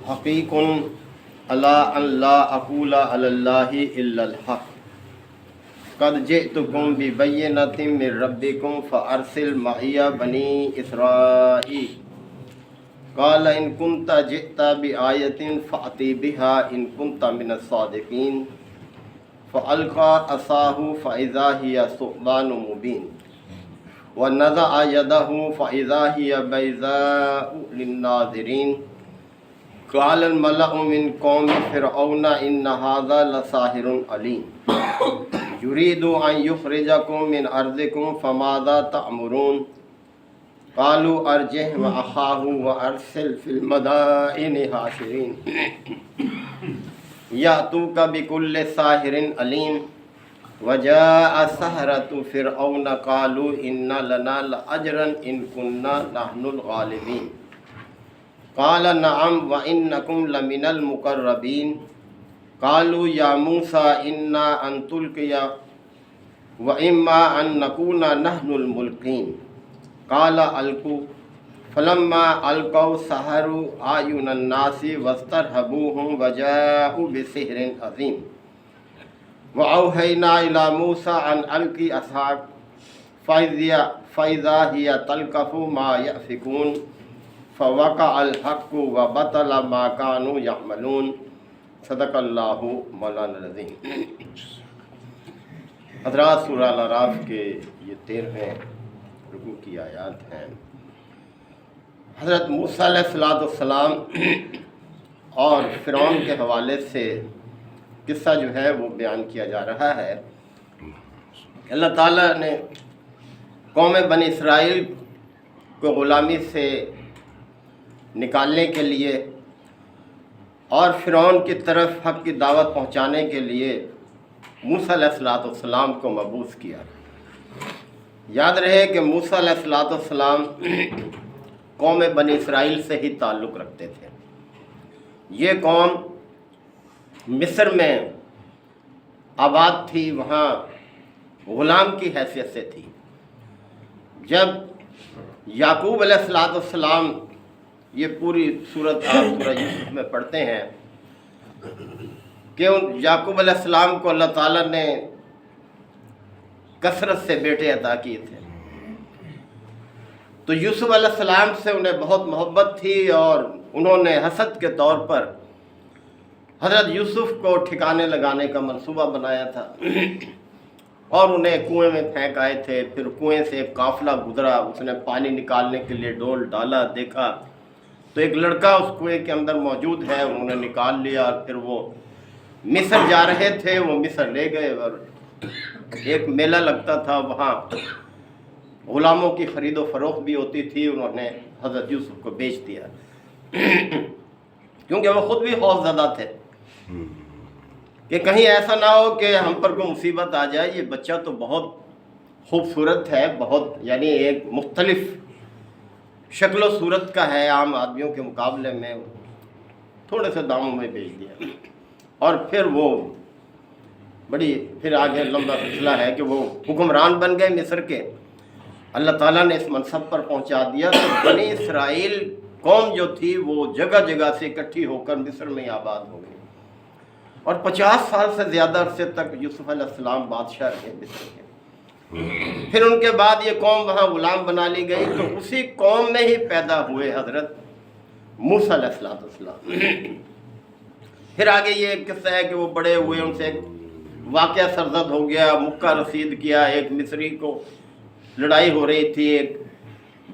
حقیق الا ان لا اقول علی اللہ الا الحق قد جئتکم ببینۃ من ربکم فارسل معی بنی اسرائیل قال ان کنت جئت بآیۃ فأت بها ان کنت من الصادقین فألقى عصاه فإذا هي ثعبان مبین ونزع يده فإذا هي بيضاء للناظرين قال الملأ من قوم فرعون إن هذا لساحر عليم يريد أن يخرجكم من أرضكم فماذا تأمرون قالوا أرجه وأخاه وأرسل في المدائن حاشرين يأتوك بكل ساحر عليم وجاء السحرة فرعون قالوا إن لنا لأجرا إن كنا نحن الغالبين قال نعم وإنكم لمن المقربين قالوا يا موسى إنا أن تلقي وإما أن نكون نحن الملقين قال ألقوا فلما ألقوا سحروا أعين الناس واسترهبوهم وجاءوا بسحر عظيم وأوحينا إلى موسى أن ألق عصاك فإذا هي تلقف ما يأفكون فوقع الحق وبطل ما كانوا يعملون صدق اللہ مولانا العظیم۔ حضرات سورہ الاعراف کے یہ 13ویں رکوع کی آیات ہیں۔ حضرت موسیٰ علیہ السلام اور فرعون کے حوالے سے قصہ جو ہے وہ بیان کیا جا رہا ہے۔ اللہ تعالیٰ نے قوم بنی اسرائیل کو غلامی سے نکالنے کے لیے اور فرعون کی طرف حق کی دعوت پہنچانے کے لیے موسیٰ علیہ السلام کو مبعوث کیا۔ یاد رہے کہ موسیٰ علیہ السلام قوم بنی اسرائیل سے ہی تعلق رکھتے تھے۔ یہ قوم مصر میں آباد تھی، وہاں غلام کی حیثیت سے تھی۔ جب یعقوب علیہ السلام، یہ پوری صورت آپ سورہ یوسف میں پڑھتے ہیں کہ یعقوب علیہ السلام کو اللہ تعالیٰ نے کثرت سے بیٹے عطا کیے تھے، تو یوسف علیہ السلام سے انہیں بہت محبت تھی اور انہوں نے حسد کے طور پر حضرت یوسف کو ٹھکانے لگانے کا منصوبہ بنایا تھا اور انہیں کنویں میں پھینک آئے تھے۔ پھر کنویں سے ایک قافلہ گزرا، اس نے پانی نکالنے کے لیے ڈول ڈالا، دیکھا تو ایک لڑکا اس کنویں کے اندر موجود ہے، انہوں نے نکال لیا اور پھر وہ مصر جا رہے تھے، وہ مصر لے گئے اور ایک میلہ لگتا تھا، وہاں غلاموں کی خرید و فروخت بھی ہوتی تھی، انہوں نے حضرت یوسف کو بیچ دیا کیونکہ وہ خود بھی خوف زدہ تھے کہ کہیں ایسا نہ ہو کہ ہم پر کوئی مصیبت آ جائے۔ یہ بچہ تو بہت خوبصورت ہے، بہت یعنی ایک مختلف شکل و صورت کا ہے، عام آدمیوں کے مقابلے میں، تھوڑے سے داموں میں بیچ دیا۔ اور پھر وہ پھر آگے لمبا سلسلہ ہے کہ وہ حکمران بن گئے مصر کے، اللہ تعالیٰ نے اس منصب پر پہنچا دیا۔ تو بنی اسرائیل قوم جو تھی وہ جگہ جگہ سے اکٹھی ہو کر مصر میں آباد ہو گئی اور 50 سال سے زیادہ عرصے تک یوسف علیہ السلام بادشاہ رہے مصر کے۔ پھر ان کے بعد یہ قوم وہاں غلام بنا لی گئی، تو اسی قوم میں ہی پیدا ہوئے حضرت موسیٰ علیہ السلام۔ پھر آگے یہ قصہ ہے کہ وہ بڑے ہوئے، ان سے ایک واقعہ سرزد ہو گیا، مکہ رسید کیا، ایک مصری کو لڑائی ہو رہی تھی، ایک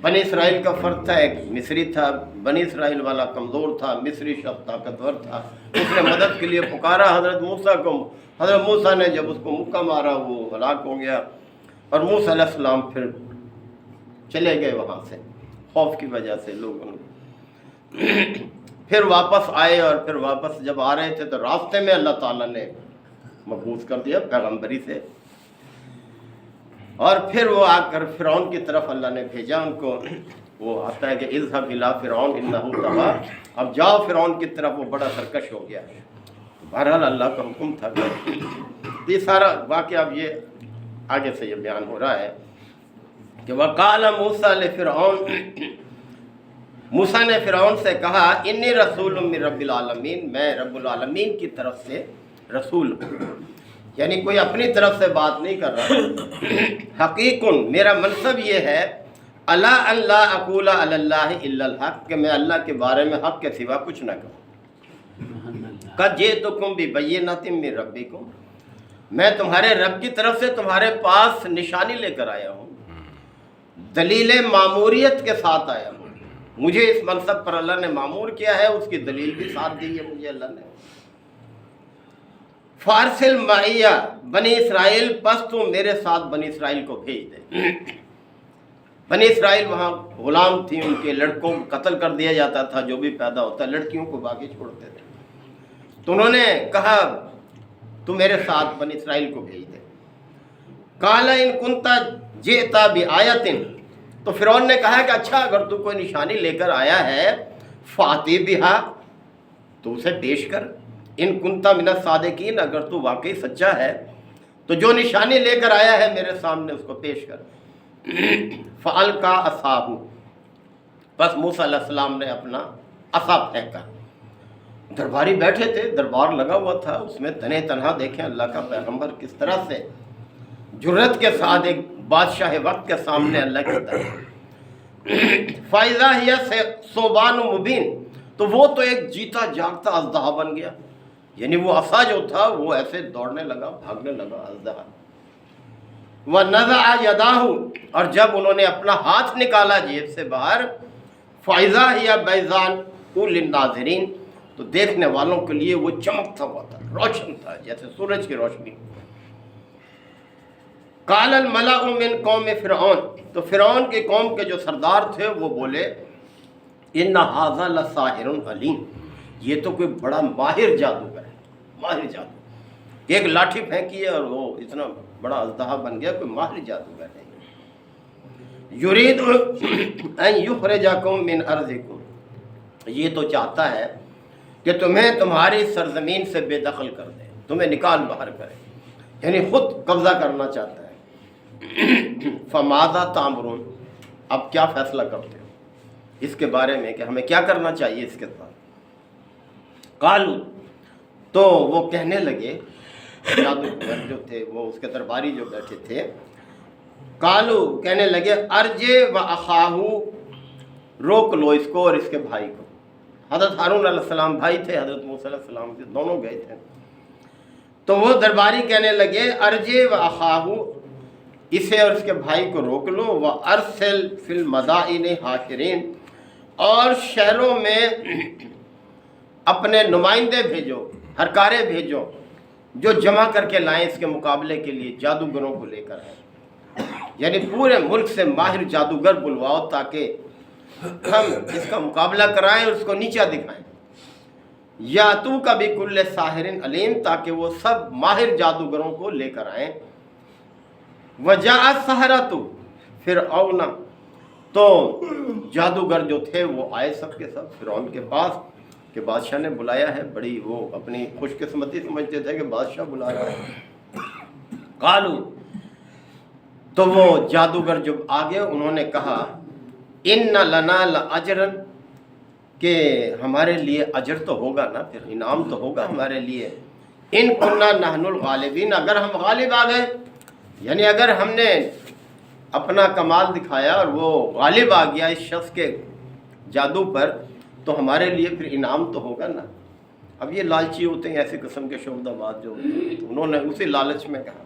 بنی اسرائیل کا فرد تھا، ایک مصری تھا، بنی اسرائیل والا کمزور تھا، مصری شخص طاقتور تھا، اس نے مدد کے لیے پکارا حضرت موسیٰ کو۔ حضرت موسیٰ نے جب اس کو مکہ مارا وہ ہلاک ہو گیا اور موسیٰ علیہ السلام پھر چلے گئے وہاں سے خوف کی وجہ سے لوگوں نے۔ پھر واپس آئے اور پھر واپس جب آ رہے تھے تو راستے میں اللہ تعالیٰ نے مبعوث کر دیا پیغمبری سے، اور پھر وہ آ کر فرعون کی طرف اللہ نے بھیجا ان کو۔ وہ آتا ہے کہ اذهب الى فرعون انه طغى، اب جاؤ فرعون کی طرف، وہ بڑا سرکش ہو گیا۔ بہرحال اللہ کا حکم تھا۔ یہ سارا واقعہ اب یہ آگے سے یہ بیان ہو رہا ہے کہ وقال موسیٰ لفرعون، موسیٰ نے فرعون سے کہا انی رسول من رب العالمین، میں رب العالمین کی طرف سے رسول ہوں، یعنی کوئی اپنی طرف سے بات نہیں کر رہا۔ حقیقن، میرا منصب یہ ہے، الا ان لا اقول علی اللہ الا الحق، کہ میں اللہ کے بارے میں حق کے سوا کچھ نہ کہوں۔ قد جئتکم ببینۃ من ربکم، میں تمہارے رب کی طرف سے تمہارے پاس نشانی لے کر آیا ہوں، دلیل ماموریت کے ساتھ آیا ہوں۔ مجھے اس منصب پر اللہ نے معمور کیا ہے، اس کی دلیل بھی ساتھ دی ہے مجھے اللہ نے۔ فارسل معیہ بنی اسرائیل، پس تو میرے ساتھ بنی اسرائیل کو بھیج دے۔ بنی اسرائیل وہاں غلام تھی، ان کے لڑکوں کو قتل کر دیا جاتا تھا، جو بھی پیدا ہوتا، لڑکیوں کو باقی چھوڑتے تھے۔ تو انہوں نے کہا تو میرے ساتھ بنی اسرائیل کو بھیج دے۔ قال ان کنت جئت بآیۃ، تو فرعون نے کہا کہ اچھا اگر تو کوئی نشانی لے کر آیا ہے، فاتی بہا، تو اسے پیش کر، ان کنت من الصادقین، اگر تو واقعی سچا ہے تو جو نشانی لے کر آیا ہے میرے سامنے اس کو پیش کر۔ فالقى عصاه، بس موسیٰ علیہ السلام نے اپنا عصا پھینکا۔ درباری بیٹھے تھے، دربار لگا ہوا تھا، اس میں تنے تنہا دیکھیں اللہ کا پیغمبر کس طرح سے جرت کے ساتھ ایک بادشاہ وقت کے سامنے اللہ کی طرح۔ فائزہ ہی ثعبان مبین، تو وہ تو ایک جیتا جاگتا اژدہا بن گیا، یعنی وہ عصا جو تھا وہ ایسے دوڑنے لگا، بھاگنے لگا اژدہا۔ وَنَزَعَ يَدَاهُ، اور جب انہوں نے اپنا ہاتھ نکالا جیب سے باہر، فَإِذَا هِيَ بَيْضَاءُ لِلنَّاظِرِينَ، تو دیکھنے والوں کے لیے وہ چمکتا ہوا تھا، روشن تھا جیسے سورج کی روشنی۔ قَالَ الْمَلَأُ مِنْ قَوْمِ فِرْعَوْنَ، تو فرعون کی قوم کے جو سردار تھے وہ بولے إِنَّ هَذَا لَسَاحِرٌ عَلِيمٌ، یہ تو کوئی بڑا ماہر جادوگر ہے، ماہر جادو، ایک لاٹھی پھینکی ہے اور وہ اتنا بڑا اژدہا بن گیا، کوئی ماہر جادوگر ہے۔ یرید ان یخرجکم من ارضکم، یہ تو چاہتا ہے کہ تمہیں تمہاری سرزمین سے بے دخل کر دے، تمہیں نکال باہر کرے، یعنی خود قبضہ کرنا چاہتا ہے۔ فماذا تامرون، اب کیا فیصلہ کرتے ہو اس کے بارے میں کہ ہمیں کیا کرنا چاہیے اس کے ساتھ؟ قالو، تو وہ کہنے لگے، جادوگر جو تھے وہ اس کے درباری جو بیٹھے تھے، قالو کہنے لگے ارجع و اخاہو، روک لو اس کو اور اس کے بھائی کو۔ حضرت ہارون علیہ السلام بھائی تھے حضرت موسیٰ علیہ السلام کے، دونوں گئے تھے۔ تو وہ درباری کہنے لگے ارجع و اخاہو، اسے اور اس کے بھائی کو روک لو، وارسل فی المدائن حاشرین، اور شہروں میں اپنے نمائندے بھیجو، ہرکارے بھیجو جو جمع کر کے لائیں اس کے مقابلے کے لیے، جادوگروں کو لے کر آئیں، یعنی پورے ملک سے ماہر جادوگر بلواؤ تاکہ ہم اس کا مقابلہ کرائیں اور اس کو نیچا دکھائیں۔ یاتو کا بکل ساحر علیم، تاکہ وہ سب ماہر جادوگروں کو لے کر آئیں۔ وجاء السحرۃ فرعون، تو جادوگر جو تھے وہ آئے سب کے سب فرعون کے پاس کہ بادشاہ نے بلایا ہے، بڑی وہ اپنی خوش قسمتی سمجھتے تھے کہ بادشاہ بلا رہا ہے۔ قالو، تو وہ جادوگر جب آگے انہوں نے کہا ان لنا لاجرا، کہ ہمارے لیے اجر تو ہوگا نا، پھر انعام تو ہوگا ہمارے لیے، ان کننا نحن الغالبین، اگر ہم غالب آ گئے، یعنی اگر ہم نے اپنا کمال دکھایا اور وہ غالب آ گیا اس شخص کے جادو پر، تو ہمارے لیے پھر انعام تو ہوگا نا۔ اب یہ لالچی ہوتے ہیں ایسے قسم کے شعبدہ بات جو ہوتے ہیں، تو انہوں نے اسی لالچ میں کہا۔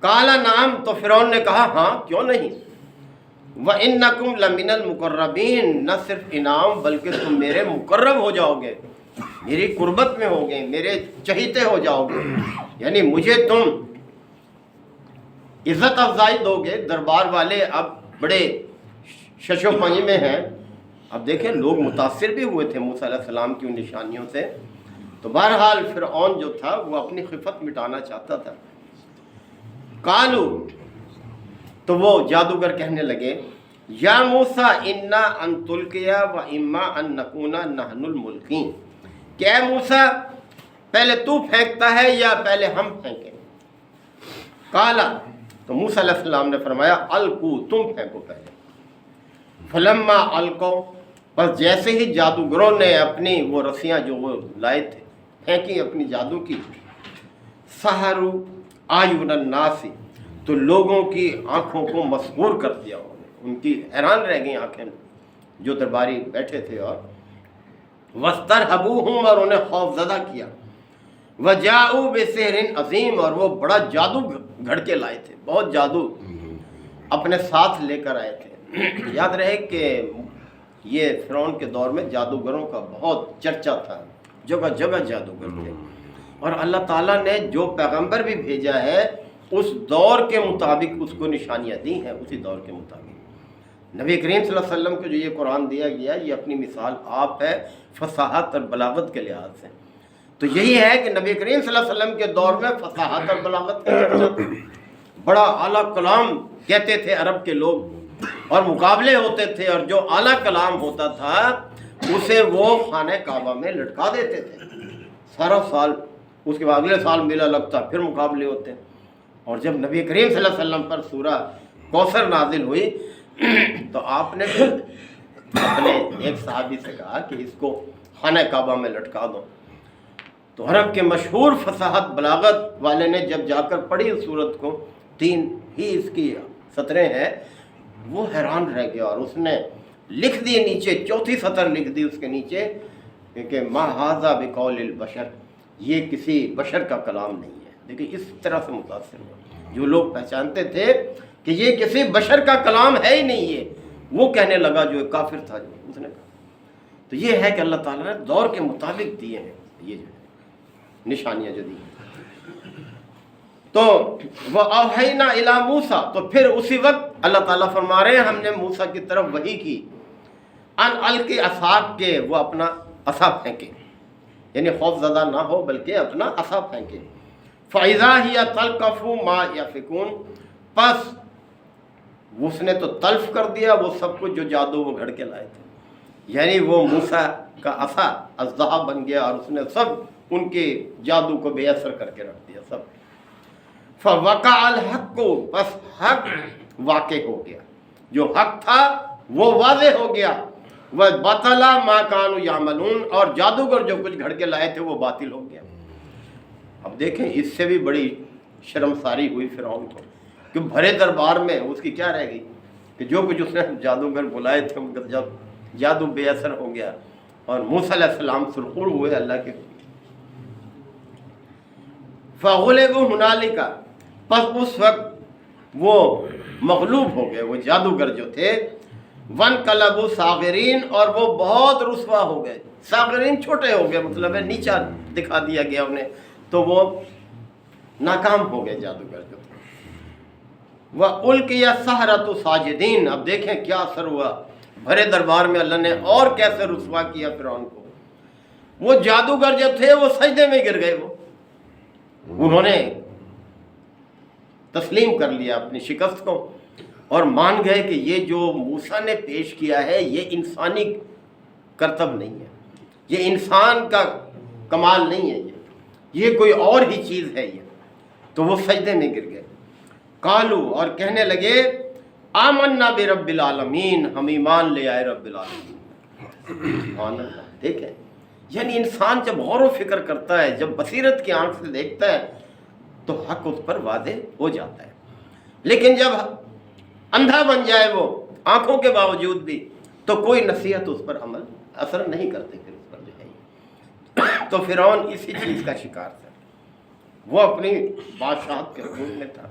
کالا نام، تو فرعون نے کہا ہاں کیوں نہیں، وَإِنَّكُمْ لَمِنَ الْمُقَرَّبِينَ، نہ صرف انعام بلکہ تم میرے مقرب ہو جاؤ گے، میری قربت میں ہوگے، میرے چہیتے ہو جاؤ گے، یعنی مجھے تم عزت افزائی دو گے۔ دربار والے اب بڑے شش و پنج میں ہیں، اب دیکھیں لوگ متاثر بھی ہوئے تھے موسیٰ علیہ السلام کی ان نشانیوں سے، تو بہرحال فرعون جو تھا وہ اپنی خفت مٹانا چاہتا تھا۔ قالو، تو وہ جادوگر کہنے لگے یا موسیٰ انا ان تلقیا و اما ان نکونا نحن الملقین، کہ اے موسیٰ پہلے تو پھینکتا ہے یا پہلے ہم پھینکیں؟ قالا، تو موسیٰ علیہ السلام نے فرمایا القو، تم پھینکو پہلے۔ فلما القو، بس جیسے ہی جادوگروں نے اپنی وہ رسیاں جو وہ لائے تھے پھینکی اپنی جادو کی، سحروا اعین الناس، تو لوگوں کی آنکھوں کو مسحور کر دیا انہوں نے، ان کی حیران رہ گئی آنکھیں جو درباری بیٹھے تھے، اور واسترہبوہم، اور انہیں خوف زدہ کیا، وجاؤوا بسحر عظیم، اور وہ بڑا جادو گھڑ کے لائے تھے، بہت جادو اپنے ساتھ لے کر آئے تھے۔ یاد رہے کہ یہ فرعون کے دور میں جادوگروں کا بہت چرچا تھا، جگہ جگہ جادوگر تھے، اور اللہ تعالیٰ نے جو پیغمبر بھی بھیجا ہے اس دور کے مطابق اس کو نشانیاں دی ہیں، اسی دور کے مطابق۔ نبی کریم صلی اللہ علیہ وسلم کو جو یہ قرآن دیا گیا، یہ اپنی مثال آپ ہے فصاحت اور بلاغت کے لحاظ سے۔ تو یہی ہے کہ نبی کریم صلی اللہ علیہ وسلم کے دور میں فصاحت اور بلاغت کا چرچا تھا، بڑا اعلیٰ کلام کہتے تھے عرب کے لوگ، اور مقابلے ہوتے تھے، اور جو اعلیٰ کلام ہوتا تھا اسے وہ خانہ کعبہ میں لٹکا دیتے تھے سارا سال، اس کے بعد اگلے سال میلہ لگتا، پھر مقابلے ہوتے۔ اور جب نبی کریم صلی اللہ علیہ وسلم پر سورہ کوثر نازل ہوئی تو آپ نے اپنے ایک صحابی سے کہا کہ اس کو خانہ کعبہ میں لٹکا دو۔ تو عرب کے مشہور فصاحت بلاغت والے نے جب جا کر پڑھی اس صورت کو، 3 ہی اس کی سطریں ہیں، وہ حیران رہ گیا، اور اس نے لکھ دی نیچے، 4تھی سطر لکھ دی اس کے نیچے کہ ما ھذا بقول البشر، یہ کسی بشر کا کلام نہیں ہے۔ دیکھیں اس طرح سے متاثر ہوا، جو لوگ پہچانتے تھے کہ یہ کسی بشر کا کلام ہے ہی نہیں، یہ وہ کہنے لگا جو کافر تھا، جو اس نے کہا۔ تو یہ ہے کہ اللہ تعالیٰ نے دور کے مطابق دیے ہیں یہ جو نشانیاں جو دی ہیں۔ تو وَأَوْحَيْنَا إِلَىٰ مُوسَىٰ، تو پھر اسی وقت اللہ تعالیٰ فرما رہے ہیں ہم نے موسیٰ کی طرف وحی کی، ان القی عصاک، کے وہ اپنا عصا پھینکے، یعنی خوف زدہ نہ ہو بلکہ اپنا عصا پھینکے۔ فَإِذَا هِيَ تَلْقَفُ مَا يَأْفِكُونَ، پس اس نے تو تلف کر دیا وہ سب کچھ جو جادو وہ گھڑ کے لائے تھے، یعنی وہ موسیٰ کا عصا اژدہا بن گیا، اور اس نے سب ان کے جادو کو بے اثر کر کے رکھ دیا سب۔ فَوَقَعَ الْحَقُّ، بس حق واقع ہو گیا، جو حق تھا وہ واضح ہو گیا۔ وَبَطَلَ مَا كَانُوا يَعْمَلُونَ، اور جادوگر جو کچھ گھڑ کے لائے تھے وہ باطل ہو گیا۔ اب دیکھیں اس سے بھی بڑی شرمساری ہوئی فرعون کو، کہ بھرے دربار میں اس کی کیا رہ گئی، کہ جو کچھ اس نے جادوگر بلائے تھے ان کا جب جادو بے اثر ہو گیا، اور موسیٰ علیہ السلام سرخور ہوئے اللہ کے۔ فَغُلِبُوا هُنَالِكَ، پس اس وقت وہ مغلوب ہو گئے وہ جادوگر جو تھے، وَانْقَلَبُوا صَاغِرِينَ، اور وہ بہت رسوا ہو گئے، صاغرین چھوٹے ہو گئے، مطلب ہے نیچا دکھا دیا گیا انہیں، تو وہ ناکام ہو گئے جادوگر جو تھے۔ وَأُلْقِيَ السَّحَرَةُ سَاجِدِينَ، اب دیکھیں کیا اثر ہوا بھرے دربار میں، اللہ نے اور کیسے رسوا کیا فرعون کو۔ وہ جادوگر جو تھے وہ سجدے میں گر گئے، وہ انہوں نے تسلیم کر لیا اپنی شکست کو، اور مان گئے کہ یہ جو موسیٰ نے پیش کیا ہے یہ انسانی کرتب نہیں ہے، یہ انسان کا کمال نہیں ہے، یہ کوئی اور ہی چیز ہے یہ۔ تو وہ سجدے میں گر گئے۔ قالو، اور کہنے لگے، آمنا برب العالمین، ہم ایمان لے آئے رب العالمین۔ سبحان اللہ، دیکھیں یعنی انسان جب غور و فکر کرتا ہے، جب بصیرت کی آنکھ سے دیکھتا ہے تو حق اس پر واضح ہو جاتا ہے، لیکن جب اندھا بن جائے وہ آنکھوں کے باوجود بھی تو کوئی نصیحت اس پر عمل اثر نہیں کرتے، پھر اس پر جو ہے۔ تو فرعون اسی چیز کا شکار تھا، وہ اپنی بادشاہت کے حکم میں تھا۔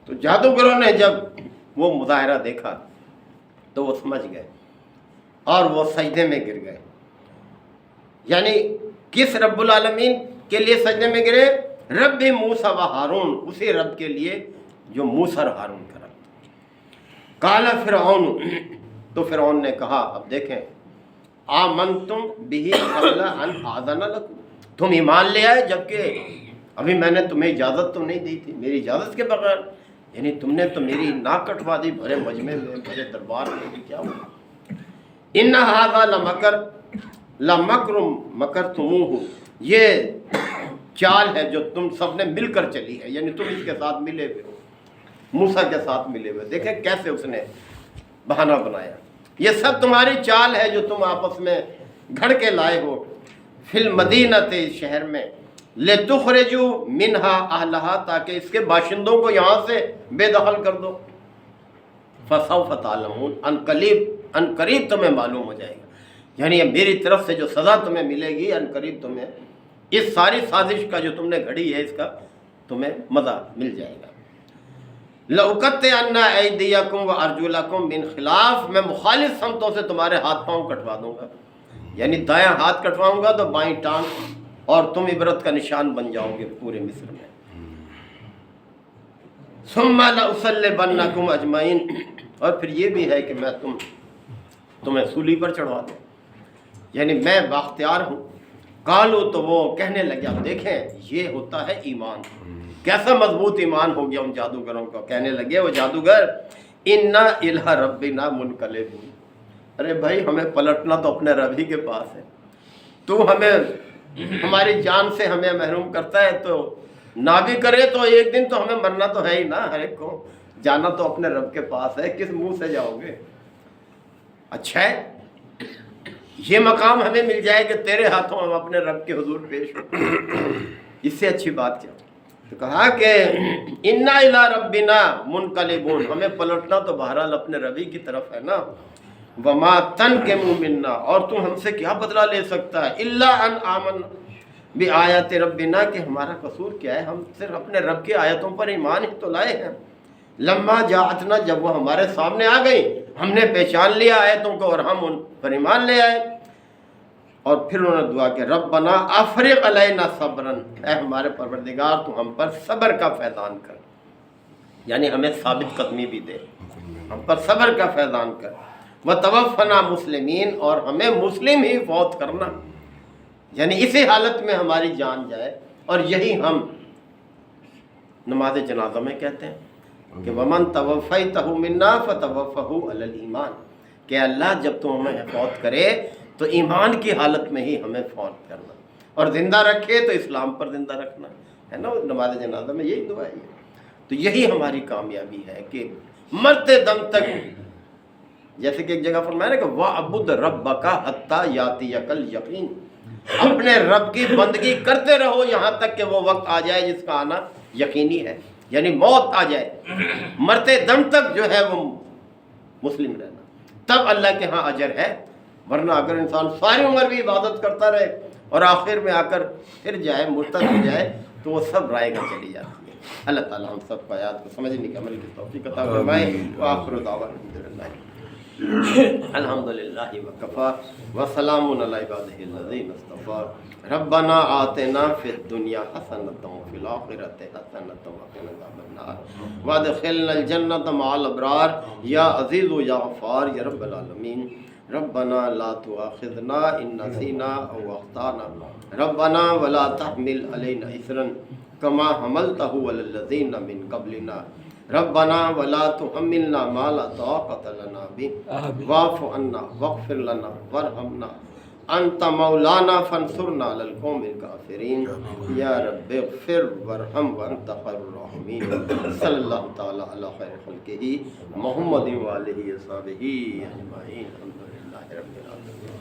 تو جادوگروں نے جب وہ مظاہرہ دیکھا تو وہ سمجھ گئے اور وہ سجدے میں گر گئے۔ یعنی کس رب العالمین کے لیے سجدے میں گرے؟ رب موسیٰ و ہارون، اسی رب کے لیے جو موسیٰ اور ہارون کا رب۔ قال فرعون، تو فرعون نے کہا، اب دیکھیں، آمنتم بہ قبل ان آذن لکم، تم ایمان لے آئے جبکہ ابھی میں نے تمہیں اجازت تو نہیں دی تھی، میری اجازت کے بغیر، یعنی تم نے تو میری ناک کٹوا دی بھرے مجمع میں، بھرے دربار میں، کیا ہوا؟ ان ھذا لمکر مکرتموہ، یہ چال ہے جو تم سب نے مل کر چلی ہے، یعنی تم اس کے ساتھ ملے ہوئے ہو، موسیٰ کے ساتھ ملے ہوئے۔ دیکھیں کیسے اس نے بہانہ بنایا یہ سب تمہاری چال ہے جو تم آپس میں گھڑ کے لائے ہو. فی المدینۃ، شہر میں، لتخرجوا منہا اہلہا، تاکہ اس کے باشندوں کو یہاں سے بے دخل کر دو. فسوف تعلمون، ان قریب تمہیں معلوم ہو جائے گا. یعنی میری طرف سے جو سزا تمہیں ملے گی ان قریب تمہیں اس ساری سازش کا جو تم نے گھڑی ہے اس کا تمہیں مزہ مل جائے گا. لَأُقَطِّعَنَّ أَيْدِيَكُمْ وَأَرْجُلَكُمْ مِنْ خِلَافٍ، میں مخالف سمتوں سے تمہارے ہاتھ پاؤں کٹوا دوں گا. یعنی دایاں ہاتھ کٹواؤں گا تو بائیں ٹانگ، اور تم عبرت کا نشان بن جاؤ گے پورے مصر میں. ثُمَّ لَأُصَلِّبَنَّكُمْ أَجْمَعِينَ، اور پھر یہ بھی ہے کہ میں تمہیں سولی پر چڑھوا دوں. یعنی میں باختیار ہوں. قالو، تو وہ کہنے لگے، اب دیکھیں یہ ہوتا ہے ایمان، کیسا مضبوط ایمان ہو گیا ان جادوگروں کا. کہنے لگے وہ جادوگر، اِنَّا إِلَىٰ رَبِّنَا مُنْقَلِبُونَ، ارے بھائی ہمیں پلٹنا تو اپنے رب ہی کے پاس ہے. تو ہمیں ہماری جان سے ہمیں محروم کرتا ہے تو نہ بھی کرے تو ایک دن تو ہمیں مرنا تو ہے ہی نا. ہر ایک کو جانا تو اپنے رب کے پاس ہے، کس منہ سے جاؤ گے؟ اچھا ہے یہ مقام ہمیں مل جائے کہ تیرے ہاتھوں ہم اپنے رب کے حضور پیش ہوں، اس سے اچھی بات کیا؟ تو کہا کہ اِنَّا إِلَىٰ رَبِّنَا مُنْقَلِبُونَ، ہمیں پلٹنا تو بہرحال اپنے ربی کی طرف ہے نا. وَمَا تَنْقِمُ مِنَّا، اور تم ہم سے کیا بدلہ لے سکتا ہے؟ إِلَّا أَنْ آمَنَّا بِآيَاتِ رَبِّنَا، کہ ہمارا قصور کیا ہے، ہم صرف اپنے رب کی آیتوں پر ایمان ہی تو لائے ہیں. لما جاءتنا، جب وہ ہمارے سامنے آ گئی ہم نے پہچان لیا آیتوں کو اور ہم ان پر ایمان لے آئے. اور پھر انہوں نے دعا کہ ربنا افرغ علینا صبرا، اے ہمارے پروردگار تو ہم پر صبر کا فیضان کر. یعنی ہمیں ثابت قدمی بھی دے، ہم پر صبر کا فیضان کر. وتوفنا مسلمین، اور ہمیں مسلم ہی فوت کرنا، یعنی اسی حالت میں ہماری جان جائے. اور یہی ہم نماز جنازہ میں کہتے ہیں کہ ومن توفیتہ منا فتوفہ علی الایمان، کہ اللہ جب تو ہمیں فوت کرے تو ایمان کی حالت میں ہی ہمیں فوت کرنا، اور زندہ رکھے تو اسلام پر زندہ رکھنا ہے نا. نماز جنازہ میں یہی دعا ہے. تو یہی ہماری کامیابی ہے کہ مرتے دم تک، جیسے کہ ایک جگہ فرمایا نا کہ وَعْبُدْ رَبَّكَ حَتَّى يَأْتِيَكَ الْيَقِينُ، اپنے رب کی بندگی کرتے رہو یہاں تک کہ وہ وقت آ جائے جس کا آنا یقینی ہے. یعنی موت آ جائے، مرتے دم تک جو ہے وہ مسلم رہنا، تب اللہ کے ہاں اجر ہے. ورنہ اگر انسان ساری عمر بھی عبادت کرتا رہے اور آخر میں آ کر پھر جائے، مرتد ہو جائے، تو وہ سب رائے گا چلی جاتی ہے. اللہ تعالیٰ ہم سب کو آیات کو سمجھنے کے عمل کی توفیق عطا فرمائے. وآخر دعوانا الحمدللہ وکفا وسلام علی عبادہ الذین اصطفیٰ. ربنا آتنا فی الدنیا حسنۃ وفی الآخرۃ حسنۃ وقنا عذاب النار وادخلنا الجنۃ مع الابرار یا عزیز یا غفار یا رب العالمین. ربنا لا تؤاخذنا ان نسینا او اخطانا، ربنا ولا تحمل علینا اصرا کما حملتہ علی الذین من قبلنا، ربنا ولا تحملنا ما لا طاقة لنا به واعف عنا واغفر لنا وارحمنا انت مولانا فانصرنا على القوم الكافرین. یا رب اغفر وارحم وانت خیر الراحمین. صلی اللہ تعالی علی خیر خلقہ محمد وآلہ وصحبہ اجمعین. الحمد للہ رب العالمین.